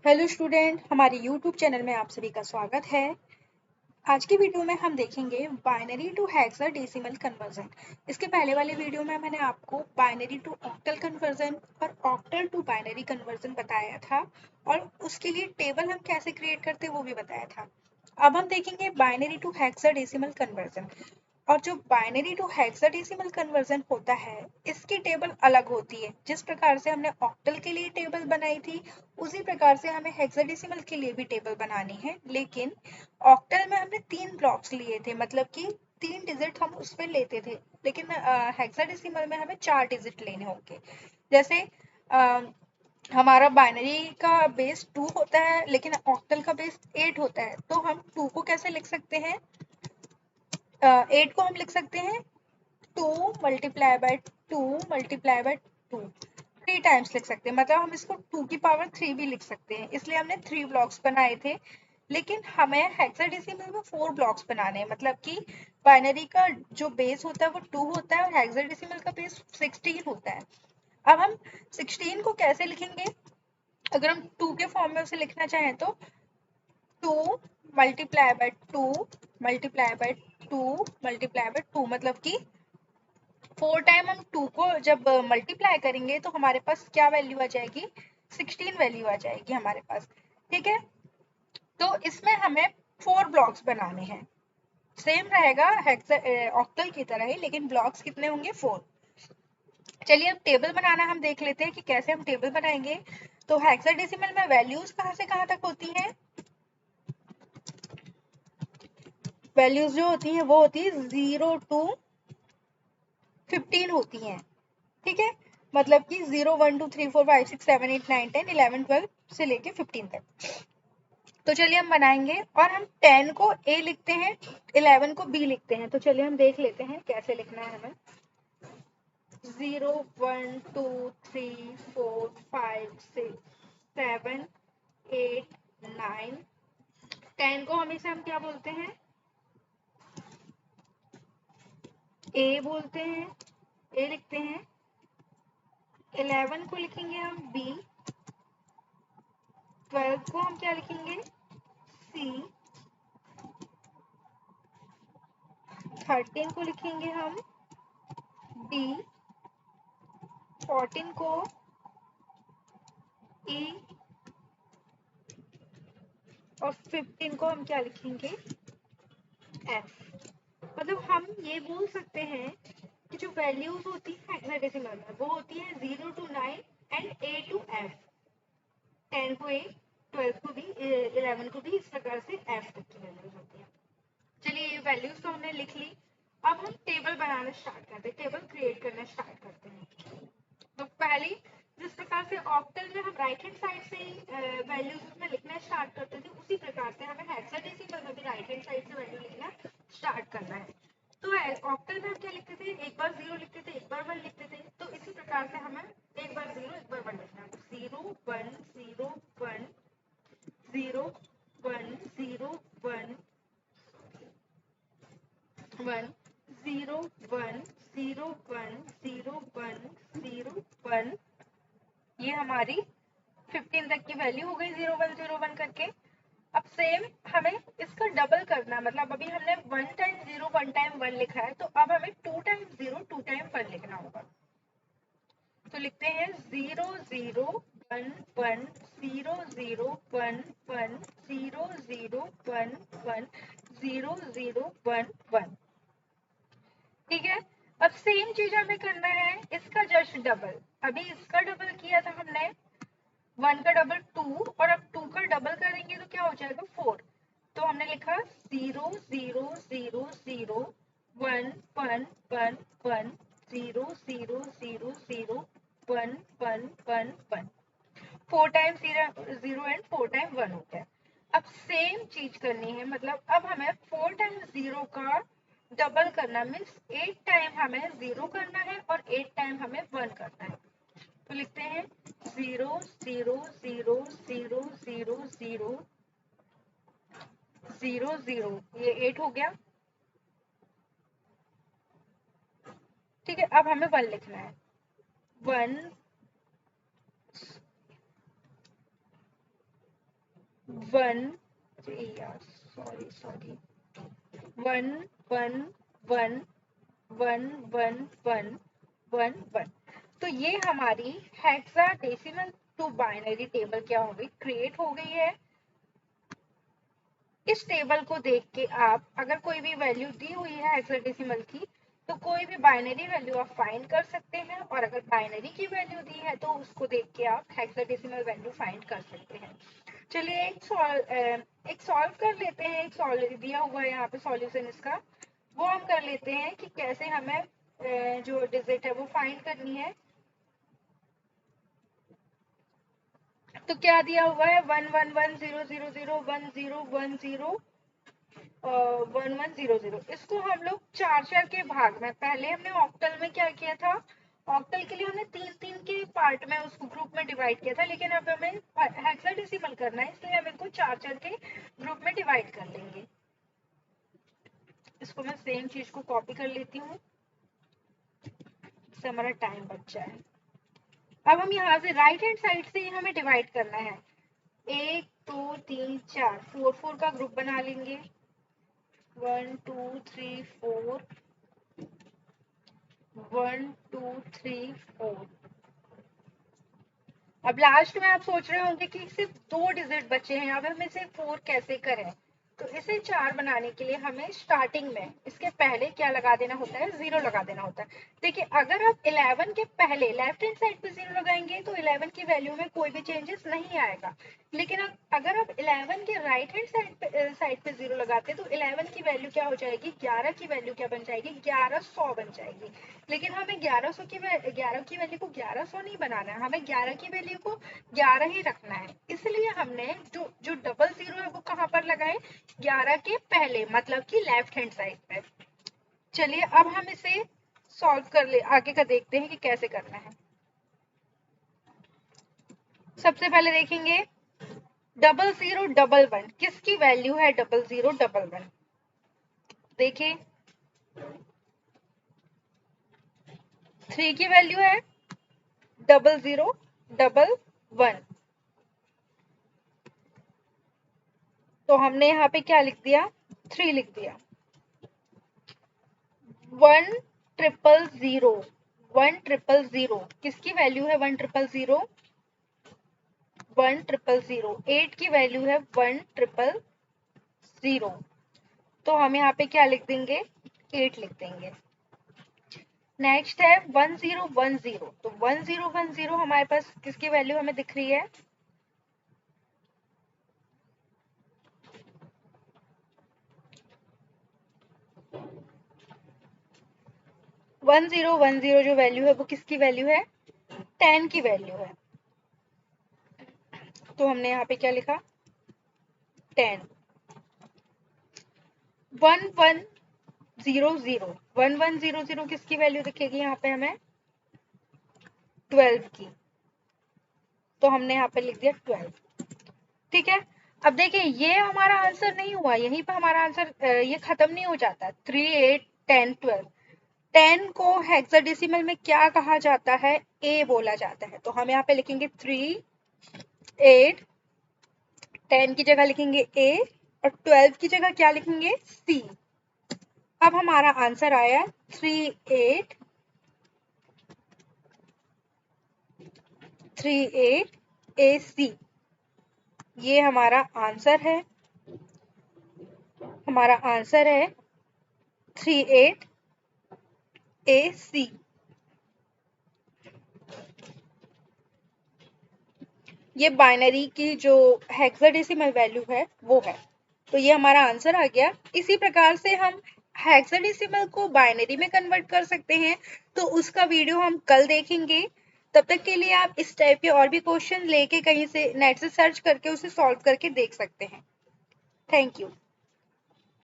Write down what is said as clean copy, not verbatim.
Hello student, हमारे YouTube channel में आप सभी का स्वागत है। आज की वीडियो में हम देखेंगे बाइनरी टू हेक्साडेसिमल कन्वर्जन। इसके पहले वाले वीडियो में मैंने आपको बाइनरी टू ऑक्टल कन्वर्जन और ऑक्टल टू बाइनरी कन्वर्जन बताया था और उसके लिए टेबल हम कैसे क्रिएट करते हैं वो भी बताया था। अब हम देखेंगे बाइनरी टू हेक्साडेसिमल कन्वर्जन। और जो बाइनरी टू हेक्साडेसिमल कन्वर्जन होता है इसकी टेबल अलग होती है। जिस प्रकार से हमने ऑक्टल के लिए टेबल बनाई थी उसी प्रकार से हमें हेक्साडेसिमल के लिए भी टेबल बनानी है, लेकिन ऑक्टल में हमने 3 ब्लॉक्स लिए थे, मतलब कि 3 डिजिट हम उसमें लेते थे, लेकिन हेक्साडेसिमल में हमें 4 डिजिट लेने होंगे। जैसे हमारा बाइनरी का बेस 2 होता है लेकिन ऑक्टल का बेस 8 होता है, तो हम 2 को कैसे लिख सकते हैं? 8 को हम लिख सकते हैं 2 multiply by 2 multiply by 2, 3 times लिख सकते हैं। मतलब हम इसको 2 की पावर 3 भी लिख सकते हैं, इसलिए हमने 3 ब्लॉक्स बनाए थे। लेकिन हमें हेक्साडेसिमल में 4 ब्लॉक्स बनाने हैं, मतलब कि बाइनरी का जो बेस होता है वो 2 होता है और हेक्साडेसिमल का बेस 16 होता है। अब हम 16 को कैसे लिखेंगे? अगर हम 2 के फॉर्म में उसे लिखना चाहें तो 2 multiply by 2 multiply by 2 multiply by 2, मतलब कि 4 टाइम हम 2 को जब मल्टीप्लाई करेंगे तो हमारे पास क्या वैल्यू आ जाएगी? 16 वैल्यू आ जाएगी हमारे पास। ठीक है, तो इसमें हमें 4 ब्लॉक्स बनाने हैं। सेम रहेगा ऑक्टल की तरह ही, लेकिन ब्लॉक्स कितने होंगे? 4। चलिए अब टेबल बनाना हम देख लेते हैं कि कैसे हम टेबल बनाएंगे। तो हेक्साडेसिमल में वैल्यूज कहाँ से कहाँ तक होती हैं? वैल्यूज जो होती हैं वो होती है 0 to 15 होती हैं। ठीक है, मतलब कि 0 1 2 3 4 5 6 7 8 9 10 11 12 से लेके 15 तक। तो चलिए हम बनाएंगे और हम 10 को A लिखते हैं, 11 को B लिखते हैं। तो चलिए हम देख लेते हैं कैसे लिखना है हमें। 0 1 2 3 4 5 6 7 8 9 10 को हमेशा हम क्या बोलते हैं? A बोलते हैं, A लिखते हैं। 11 को लिखेंगे हम B, 12 को हम क्या लिखेंगे? C, 13 को लिखेंगे हम D, 14 को E और 15 को हम क्या लिखेंगे? F। मतलब हम ये बोल सकते हैं कि जो वैल्यूज होती है हेक्साडेसिमल में वो होती है 0 to 9 and A to F। 10 को A, 12 को B, 11 को B, इस प्रकार से F तक की वैल्यूज होती है। चलिए ये वैल्यूज तो हमने लिख ली। अब हम टेबल बनाना स्टार्ट करते हैं, टेबल क्रिएट करना स्टार्ट करते हैं। तो पहले जिस प्रकार से ऑक्टल में हम राइट हैंड साइड से वैल्यूज में लिखना स्टार्ट करते थे, उसी प्रकार से हमें हेक्साडेसिमल में भी राइट हैंड साइड से वैल्यू लिखना स्टार्ट करना है। तो ऑक्टल में हम क्या लिखते थे? एक बार 0 लिखते थे, एक बार 1 लिखते थे। तो इसी प्रकार से हमें एक बार 0 एक बार 1 लिखना है। 0 1 0 1 0 1 0 1 1 0 1 0 1 0 1 0 1। ये हमारी 15 तक की वैल्यू हो गई 0 1 0 1 करके। अब सेम हमें इसका डबल करना, मतलब अभी हमने 1 टाइम 0 1 टाइम 1 लिखा है, तो अब हमें 2 टाइम 0 2 टाइम 1 लिखना होगा। तो लिखते हैं 0 0 1 1 0 0 1 1 0 0 1 1 0 0 1 1। ठीक है, अब सेम चीज हमें करना है इसका जस्ट डबल। अभी इसका डबल किया था हमने, 1 का डबल 2, और अब 2 का डबल करेंगे तो क्या हो जाएगा? 4। तो हमने लिखा 0 0 0 0 1 1 1 1 0 0 0 0 1 1 1 1। 4 टाइम 0 एंड 4 टाइम 1 हो गया। अब सेम चीज करनी है, मतलब अब हमें 4 टाइम 0 का डबल करना, मीन्स 8 टाइम हमें 0 करना है और 8 टाइम हमें 1 करना है। तो लिखते हैं 0 0 0 0 0 0 0 0, ये 8 हो गया। ठीक है, अब हमें 1 लिखना है। 1 1 सॉरी 1 1 1 1 1 1 1 1। तो ये हमारी हेक्साडेसिमल टू बाइनरी टेबल क्या हो गई, क्रिएट हो गई है। इस टेबल को देख के आप अगर कोई भी वैल्यू दी हुई है हेक्साडेसिमल की तो कोई भी बाइनरी वैल्यू आप फाइंड कर सकते हैं, और अगर बाइनरी की वैल्यू दी है तो उसको देख के आप हेक्साडेसिमल वैल्यू फाइंड कर सकते हैं। चलिए एक सॉल्व कर लेते हैं। एक सॉल्व दिया हुआ है यहाँ पे सॉल्यूशन इसका, वो हम कर लेते हैं कि कैसे हमें जो डिजिट है वो फाइंड करनी है। तो क्या दिया हुआ है 1 1 1 0 0 0 1 0 1 0 1 1 0 0। इसको हम लोग चार के भाग में, पहले हमने ऑक्टल में क्या किया था, ऑक्टल के लिए हमने तीन के पार्ट में उसको ग्रुप में डिवाइड किया था, लेकिन अब हमें हेक्साडेसिमल करना है इसलिए हम इनको चार के ग्रुप में डिवाइड कर लेंगे। इसको मैं सेम चीज को कॉपी कर लेती हूँ, इससे हमारा टाइम बच जाए। अब हम यहाँ से राइट हैंड साइड से हमें डिवाइड करना है, 1 2 3 4 4 4 का ग्रुप बना लेंगे, 1 2 3 4 1 2 3 4। अब लास्ट में आप सोच रहे होंगे कि सिर्फ 2 डिजिट बचे हैं, अब हम इसे 4 कैसे करें। तो इसे 4 बनाने के लिए हमें स्टार्टिंग में इसके पहले क्या लगा देना होता है, 0 लगा देना होता है। देखिए अगर आप 11 के पहले लेफ्ट हैंड साइड पे 0 लगाएंगे तो 11 की वैल्यू में कोई भी चेंजेस नहीं आएगा, लेकिन अगर आप 11 के राइट हैंड साइड पे 0 लगाते तो 11 की वैल्यू क्या हो जाएगी, 11 की वैल्यू क्या बन जाएगी, 1100 बन जाएगी। लेकिन हमें 1100 की 11 की वैल्यू को 1100 नहीं बनाना है, हमें 11 की वैल्यू को 11 ही रखना है। इसलिए हमने जो डबल 0 है वो कहाँ पर लगाए, 11 के पहले, मतलब कि लेफ्ट हैंड साइड पे। चलिए अब हम इसे सॉल्व कर ले, आगे का देखते हैं कि कैसे करना है। सबसे पहले देखेंगे 0011 किसकी वैल्यू है, 0011। देखिए 3 की वैल्यू है 0011, तो हमने यहाँ पे क्या लिख दिया, 3 लिख दिया। 1000 किसकी वैल्यू है, 1000 1000। 8 की वैल्यू है 1000, तो हम यहाँ पे क्या लिख देंगे, 8 लिख देंगे। नेक्स्ट है 1010, तो 1010 हमारे पास किसकी वैल्यू हमें दिख रही है, 1010 जो वैल्यू है वो किसकी वैल्यू है, 10 की वैल्यू है, तो हमने यहाँ पे क्या लिखा 10। 1100 किसकी वैल्यू दिखेगी यहाँ पे हमें, 12 की, तो हमने यहाँ पे लिख दिया 12। ठीक है, अब देखिए ये हमारा आंसर नहीं हुआ, यहीं पर हमारा आंसर ये खत्म नहीं हो जाता। 3 8 10 12, 10 को हेक्साडेसिमल में क्या कहा जाता है, ए बोला जाता है, तो हम यहाँ पे लिखेंगे 3 8, 10 की जगह लिखेंगे ए, और 12 की जगह क्या लिखेंगे, सी। अब हमारा आंसर आया 3838 AC। ये हमारा आंसर है, हमारा आंसर है 38 AC। ये बाइनरी की जो हेक्साडेसिमल वैल्यू है वो है, तो ये हमारा आंसर आ गया। इसी प्रकार से हम हेक्साडेसिमल को बाइनरी में कन्वर्ट कर सकते हैं, तो उसका वीडियो हम कल देखेंगे। तब तक के लिए आप इस टाइप के और भी क्वेश्चन लेके कहीं से नेट से सर्च करके उसे सॉल्व करके देख सकते हैं। Thank you.